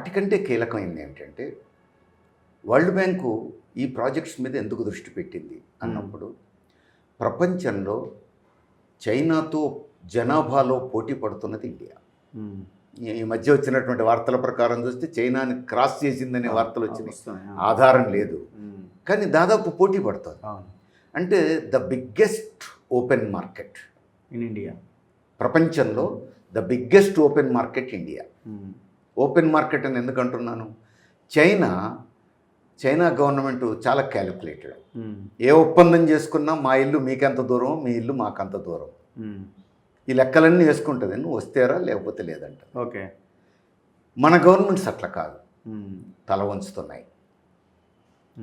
వాటికంటే కీలకమైంది ఏంటంటే world bank ఈ ప్రాజెక్ట్స్ మీద ఎందుకు దృష్టి పెట్టింది అన్నప్పుడు ప్రపంచంలో చైనాతో జనాభాలో పోటీ పడుతున్నది ఇండియా. ఈ మధ్య వచ్చినటువంటి వార్తల ప్రకారం చూస్తే చైనాని క్రాస్ చేసిందనే వార్తలు వచ్చినాయి. ఆధారం లేదు, కానీ దాదాపు పోటీ పడుతుంది. అంటే the biggest open market in India, ప్రపంచంలో the biggest open market India. Open market అని ఎందుకు అంటున్నాను? చైనా గవర్నమెంట్ చాలా క్యాలిక్యులేటెడ్. ఏ ఒప్పందం చేసుకున్నా మా ఇల్లు మీకెంత దూరం, మీ ఇల్లు మాకంత దూరం, ఈ లెక్కలన్నీ వేసుకుంటుంది. నువ్వు వస్తేరా లేకపోతే లేదంట. ఓకే, మన గవర్నమెంట్స్ అట్లా కాదు, తల వంచుతున్నాయి.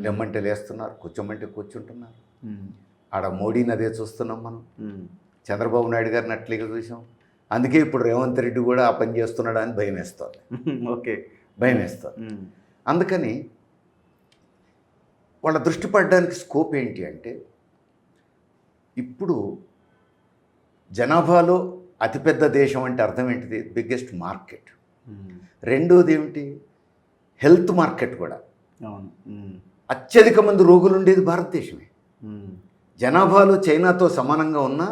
లెమ్మంటే లేస్తున్నారు, కూర్చోమంటే కూర్చుంటున్నారు. ఆడ మోడీని అదే చూస్తున్నాం మనం. చంద్రబాబు నాయుడు గారిని అట్లీగా చూసాం. అందుకే ఇప్పుడు రేవంత్ రెడ్డి కూడా ఆ పని చేస్తున్నాడు అని భయం వేస్తుంది. ఓకే, భయం వేస్తుంది. అందుకని వాళ్ళ దృష్టి పడడానికి స్కోప్ ఏంటి అంటే, ఇప్పుడు జనాభాలో అతిపెద్ద దేశం అంటే అర్థం ఏంటిది? Biggest market. రెండోది ఏమిటి? హెల్త్ మార్కెట్ కూడా. అత్యధిక మంది రోగులు ఉండేది భారతదేశమే. జనాభాలో చైనాతో సమానంగా ఉన్నా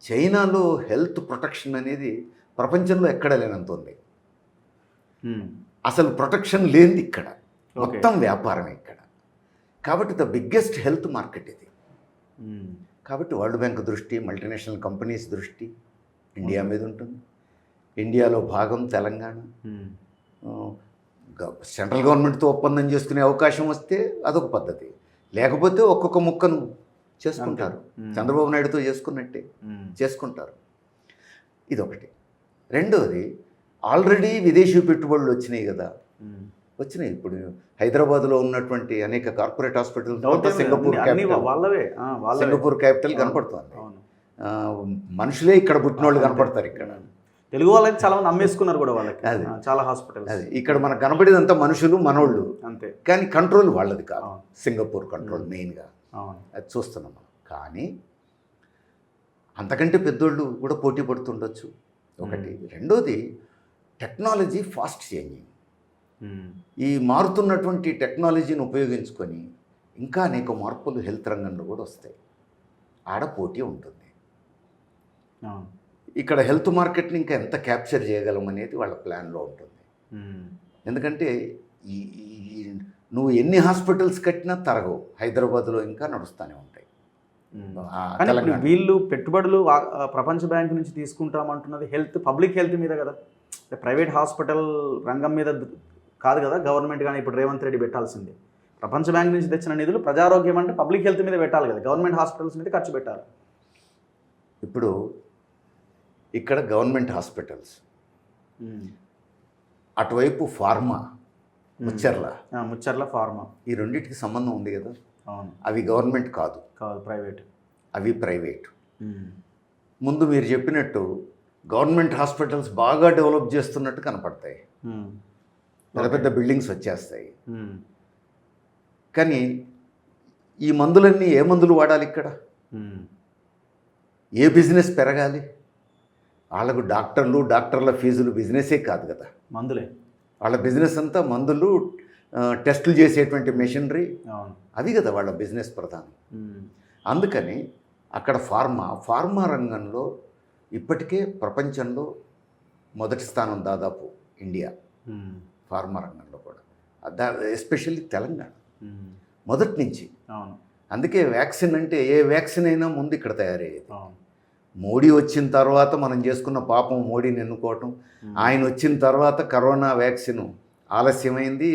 చైనాలో హెల్త్ ప్రొటెక్షన్ అనేది ప్రపంచంలో ఎక్కడ లేనంత ఉంది. అసలు ప్రొటెక్షన్ లేనిది ఇక్కడ, మొత్తం వ్యాపారమే ఇక్కడ. కాబట్టి ద బిగ్గెస్ట్ హెల్త్ మార్కెట్ ఇది. కాబట్టి వరల్డ్ బ్యాంక్ దృష్టి, మల్టీనేషనల్ కంపెనీస్ దృష్టి ఇండియా మీద ఉంటుంది. ఇండియాలో భాగం తెలంగాణ. సెంట్రల్ గవర్నమెంట్తో ఒప్పందం చేసుకునే అవకాశం వస్తే అదొక పద్ధతి, లేకపోతే ఒక్కొక్క ముక్కను చేసుకుంటారు. చంద్రబాబు నాయుడుతో చేసుకున్నట్టే చేసుకుంటారు. ఇదొకటి. రెండోది, ఆల్రెడీ విదేశీ పెట్టుబడులు వచ్చినాయి కదా, వచ్చినాయి. ఇప్పుడు హైదరాబాద్లో ఉన్నటువంటి అనేక కార్పొరేట్ హాస్పిటల్స్ సింగపూర్ క్యాపిటల్ కనపడుతుంది. మనుషులే ఇక్కడ పుట్టిన వాళ్ళు కనపడతారు. ఇక్కడ తెలుగు వాళ్ళకి చాలా మంది అమ్మేసుకున్నారు కూడా వాళ్ళకి. అది చాలా హాస్పిటల్స్. అది ఇక్కడ మనకు కనపడేదంతా మనుషులు, మనోళ్ళు అంతే. కానీ కంట్రోల్ వాళ్ళది కాదు, సింగపూర్ కంట్రోల్ మెయిన్గా. అది చూస్తున్నాం మనం. కానీ అంతకంటే పెద్దోళ్ళు కూడా పోటీ పడుతుండొచ్చు, ఒకటి. రెండోది, టెక్నాలజీ ఫాస్ట్ చేంజింగ్. ఈ మారుతున్నటువంటి టెక్నాలజీని ఉపయోగించుకొని ఇంకా అనేక మార్పులు హెల్త్ రంగంలో కూడా వస్తాయి. ఆడ పోటీ ఉంటుంది. ఇక్కడ హెల్త్ మార్కెట్ని ఇంకా ఎంత క్యాప్చర్ చేయగలం అనేది వాళ్ళ ప్లాన్లో ఉంటుంది. ఎందుకంటే నువ్వు ఎన్ని హాస్పిటల్స్ కట్టినా తరగవు. హైదరాబాద్లో ఇంకా నడుస్తూనే ఉంటాయి. వీళ్ళు పెట్టుబడులు ప్రపంచ బ్యాంక్ నుంచి తీసుకుంటామంటున్నది హెల్త్, పబ్లిక్ హెల్త్ మీద కదా, ప్రైవేట్ హాస్పిటల్ రంగం మీద కాదు కదా గవర్నమెంట్. కానీ ఇప్పుడు రేవంత్ రెడ్డి పెట్టాల్సింది ప్రపంచ బ్యాంక్ నుంచి తెచ్చిన నిధులు ప్రజారోగ్యం అంటే పబ్లిక్ హెల్త్ మీద పెట్టాలి కదా, గవర్నమెంట్ హాస్పిటల్స్ మీద ఖర్చు పెట్టాలి. ఇప్పుడు ఇక్కడ గవర్నమెంట్ హాస్పిటల్స్, అటువైపు ఫార్మా, ముచ్చర్ల ఫార్మా, ఈ రెండింటికి సంబంధం ఉంది కదా. అవి గవర్నమెంట్ కాదు, ప్రైవేట్. అవి ప్రైవేట్. ముందు మీరు చెప్పినట్టు గవర్నమెంట్ హాస్పిటల్స్ బాగా డెవలప్ చేస్తున్నట్టు కనపడతాయి, పెద్ద పెద్ద బిల్డింగ్స్ వచ్చేస్తాయి. కానీ ఈ మందులన్నీ ఏ మందులు వాడాలి ఇక్కడ? ఏ బిజినెస్ పెరగాలి? వాళ్ళకు డాక్టర్ల ఫీజులు బిజినెసే కాదు కదా, మందులే. వాళ్ళ బిజినెస్ అంతా మందులు, టెస్టులు చేసేటువంటి మెషినరీ, అవి కదా వాళ్ళ బిజినెస్ ప్రధానం. అందుకని అక్కడ ఫార్మా రంగంలో ఇప్పటికే ప్రపంచంలో మొదటి స్థానం దాదాపు ఇండియా. ఫార్మా రంగంలో కూడా ఎస్పెషల్లీ తెలంగాణ మొదటి నుంచి. అందుకే వ్యాక్సిన్ అంటే ఏ వ్యాక్సిన్ అయినా ముందు ఇక్కడ తయారయ్యేది. మోడీ వచ్చిన తర్వాత మనం చేసుకున్న పాపం మోడీని ఎన్నుకోవటం. ఆయన వచ్చిన తర్వాత కరోనా వ్యాక్సిన్ ఆలస్యమైంది.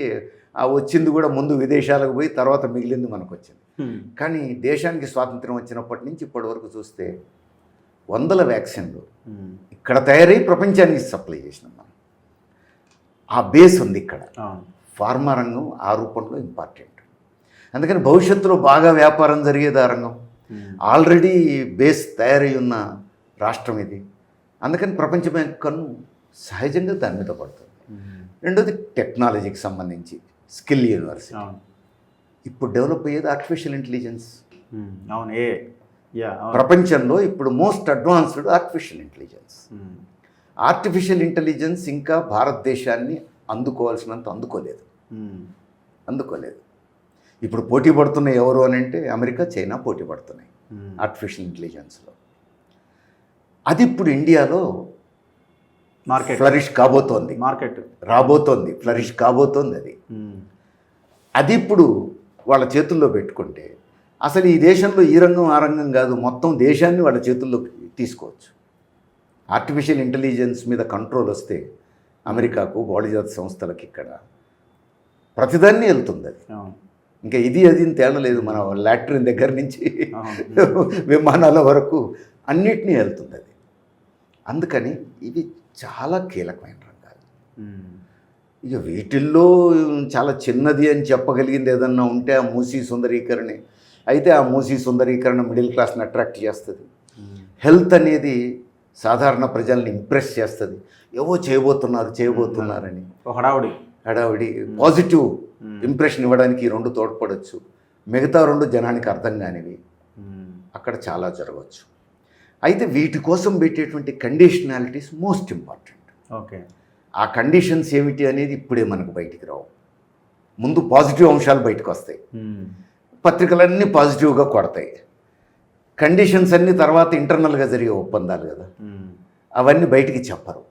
ఆ వచ్చింది కూడా ముందు విదేశాలకు పోయి తర్వాత మిగిలింది మనకు వచ్చింది. కానీ దేశానికి స్వాతంత్రం వచ్చినప్పటి నుంచి ఇప్పటి వరకు చూస్తే వందల వ్యాక్సిన్లు ఇక్కడ తయారై ప్రపంచానికి సప్లై చేసినాం మనం. ఆ బేస్ ఉంది ఇక్కడ. ఫార్మా రంగం ఆ రూపంలో ఇంపార్టెంట్. అందుకని భవిష్యత్తులో బాగా వ్యాపారం జరిగేది ఆ రంగం. ఆల్రెడీ బేస్ తయారై ఉన్న రాష్ట్రం ఇది. అందుకని ప్రపంచ బ్యాంక్ కన్ను సహజంగా దాని మీద పడుతుంది. రెండోది, టెక్నాలజీకి సంబంధించి స్కిల్ యూనివర్సిటీ. ఇప్పుడు డెవలప్ అయ్యేది ఆర్టిఫిషియల్ ఇంటెలిజెన్స్. ప్రపంచంలో ఇప్పుడు most advanced artificial intelligence. Artificial intelligence ఇంకా భారతదేశాన్ని అందుకోవాల్సినంత అందుకోలేదు. ఇప్పుడు పోటీ పడుతున్నాయి ఎవరు అని అంటే అమెరికా, చైనా పోటీ పడుతున్నాయి ఆర్టిఫిషియల్ ఇంటెలిజెన్స్లో. అది ఇప్పుడు ఇండియాలో మార్కెట్ ఫ్లరిష్ కాబోతోంది, ఫ్లరిష్ కాబోతోంది. అది ఇప్పుడు వాళ్ళ చేతుల్లో పెట్టుకుంటే అసలు ఈ దేశంలో ఈ రంగం ఆ రంగం కాదు, మొత్తం దేశాన్ని వాళ్ళ చేతుల్లోకి తీసుకోవచ్చు. ఆర్టిఫిషియల్ ఇంటెలిజెన్స్ మీద కంట్రోల్ వస్తే అమెరికాకు, బహుళజాతి సంస్థలకు ఇక్కడ ప్రతిదాన్ని వెళ్తుంది అది. ఇంకా ఇది అది తేడా లేదు. మన లాట్రిన్ దగ్గర నుంచి విమానాల వరకు అన్నిటినీ వెళ్తుంది అది. అందుకని ఇవి చాలా కీలకమైన రంగాలు. ఇక వీటిల్లో చాలా చిన్నది అని చెప్పగలిగింది ఏదన్నా ఉంటే ఆ మూసీ సుందరీకరణే. అయితే ఆ మూసీ సుందరీకరణ మిడిల్ క్లాస్ని అట్రాక్ట్ చేస్తుంది. హెల్త్ అనేది సాధారణ ప్రజల్ని ఇంప్రెస్ చేస్తుంది. ఏవో చేయబోతున్నారని హడావుడి పాజిటివ్ ఇంప్రెషన్ ఇవ్వడానికి ఈ రెండు తోడ్పడవచ్చు. మిగతా రెండు జనానికి అర్థం కానివి. అక్కడ చాలా జరగవచ్చు. అయితే వీటి కోసం పెట్టేటువంటి కండిషనాలిటీస్ మోస్ట్ ఇంపార్టెంట్. ఓకే, ఆ కండిషన్స్ ఏమిటి అనేది ఇప్పుడే మనకు బయటికి రావు. ముందు పాజిటివ్ అంశాలు బయటకు వస్తాయి, పత్రికలన్నీ పాజిటివ్గా కొడతాయి. కండిషన్స్ అన్నీ తర్వాత ఇంటర్నల్గా జరిగే ఒప్పందాలు కదా, అవన్నీ బయటికి చెప్పరు.